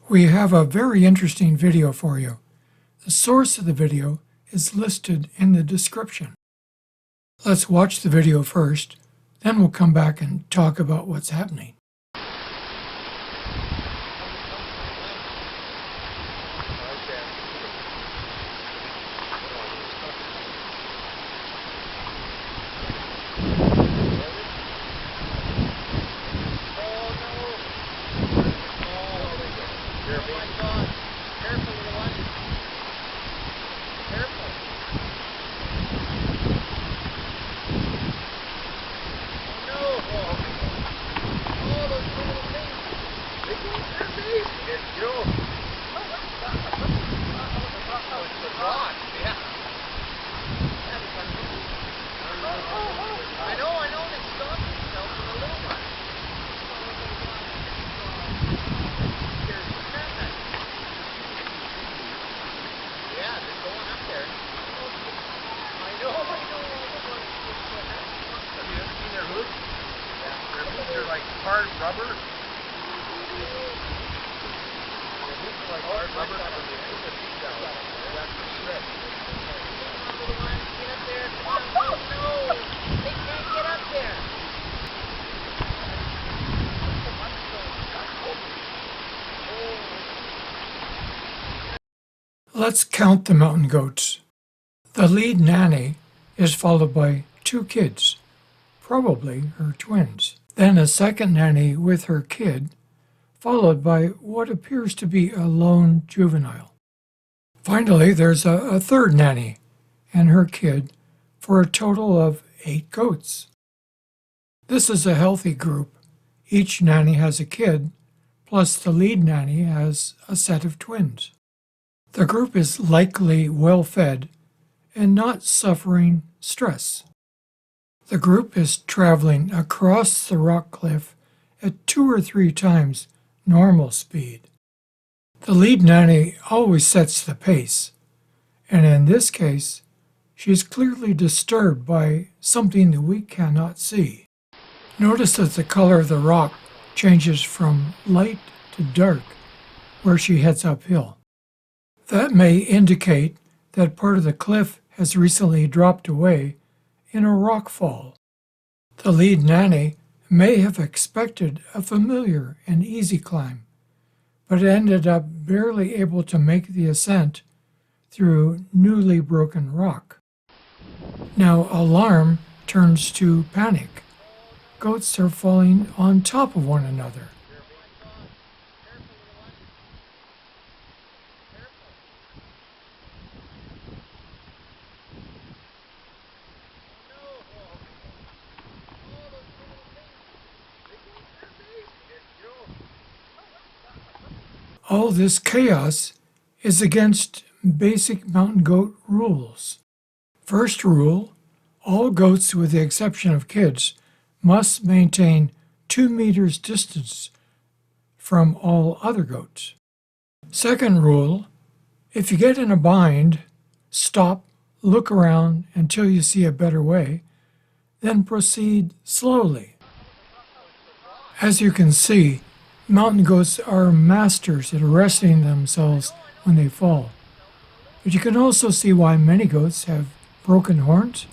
We have a very interesting video for you. The source of the video is listed in the description. Let's watch the video first, then we'll come back and talk about what's happening. Like hard rubber. They're like hard rubber and they put the feet down. That's the strip. Get up there. Come on. Oh no! They can't get up there. Let's count the mountain goats. The lead nanny is followed by 2 kids, probably her twins. Then a second nanny with her kid, followed by what appears to be a lone juvenile. Finally, there's a third nanny and her kid for a total of 8 goats. This is a healthy group. Each nanny has a kid, plus the lead nanny has a set of twins. The group is likely well fed and not suffering stress. The group is traveling across the rock cliff at 2 or 3 times normal speed. The lead nanny always sets the pace, and in this case, she is clearly disturbed by something that we cannot see. Notice that the color of the rock changes from light to dark where she heads uphill. That may indicate that part of the cliff has recently dropped away in a rock fall. The lead nanny may have expected a familiar and easy climb, but ended up barely able to make the ascent through newly broken rock. Now alarm turns to panic. Goats are falling on top of one another. All this chaos is against basic mountain goat rules. First rule, all goats with the exception of kids must maintain 2 meters distance from all other goats. Second rule, if you get in a bind, stop, look around until you see a better way, then proceed slowly. As you can see, mountain goats are masters at arresting themselves when they fall. But you can also see why many goats have broken horns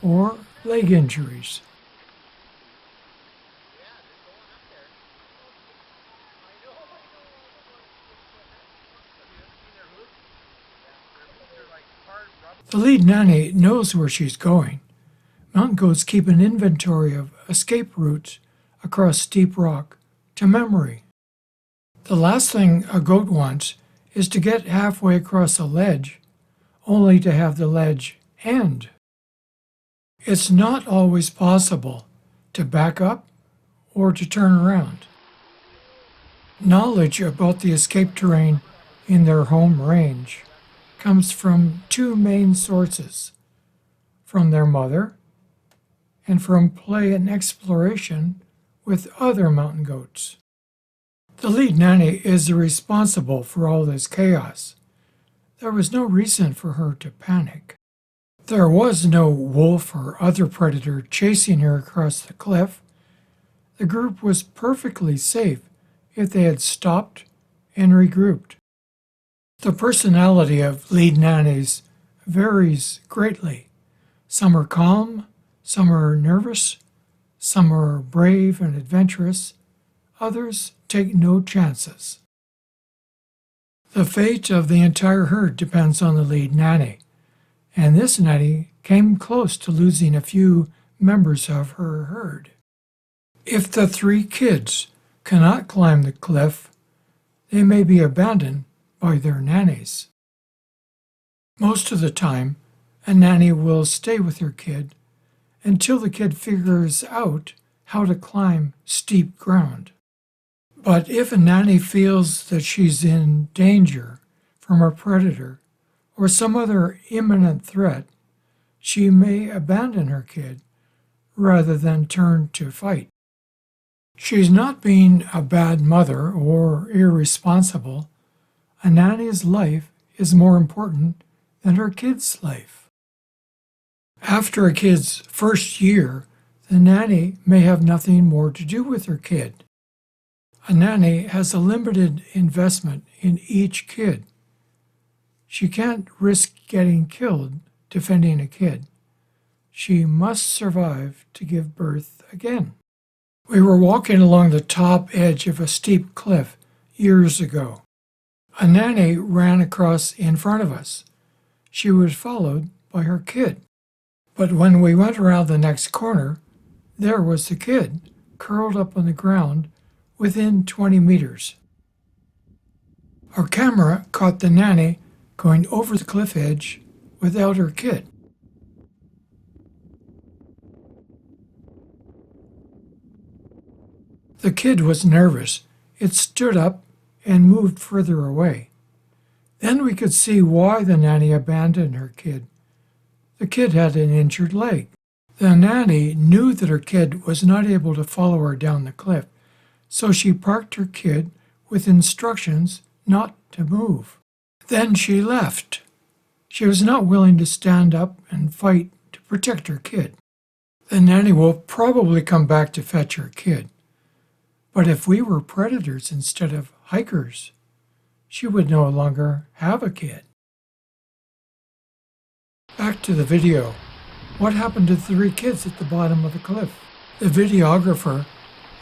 or leg injuries. The lead nanny knows where she's going. Mountain goats keep an inventory of escape routes across steep rock to memory. The last thing a goat wants is to get halfway across a ledge, only to have the ledge end. It's not always possible to back up or to turn around. Knowledge about the escape terrain in their home range comes from 2 main sources, from their mother and from play and exploration with other mountain goats. The lead nanny is responsible for all this chaos. There was no reason for her to panic. There was no wolf or other predator chasing her across the cliff. The group was perfectly safe if they had stopped and regrouped. The personality of lead nannies varies greatly. Some are calm, some are nervous, some are brave and adventurous, others take no chances. The fate of the entire herd depends on the lead nanny, and this nanny came close to losing a few members of her herd. If the 3 kids cannot climb the cliff, they may be abandoned by their nannies. Most of the time, a nanny will stay with her kid until the kid figures out how to climb steep ground. But if a nanny feels that she's in danger from a predator or some other imminent threat, she may abandon her kid rather than turn to fight. She's not being a bad mother or irresponsible. A nanny's life is more important than her kid's life. After a kid's first year, the nanny may have nothing more to do with her kid. A nanny has a limited investment in each kid. She can't risk getting killed defending a kid. She must survive to give birth again. We were walking along the top edge of a steep cliff years ago. A nanny ran across in front of us. She was followed by her kid. But when we went around the next corner, there was the kid, curled up on the ground within 20 meters. Our camera caught the nanny going over the cliff edge without her kid. The kid was nervous. It stood up and moved further away. Then we could see why the nanny abandoned her kid. The kid had an injured leg. The nanny knew that her kid was not able to follow her down the cliff, so she parked her kid with instructions not to move. Then she left. She was not willing to stand up and fight to protect her kid. The nanny will probably come back to fetch her kid. But if we were predators instead of hikers, she would no longer have a kid. Back to the video. What happened to the 3 kids at the bottom of the cliff? The videographer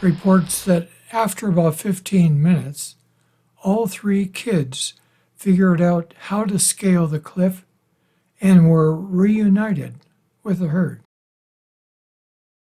reports that after about 15 minutes, all 3 kids figured out how to scale the cliff and were reunited with the herd.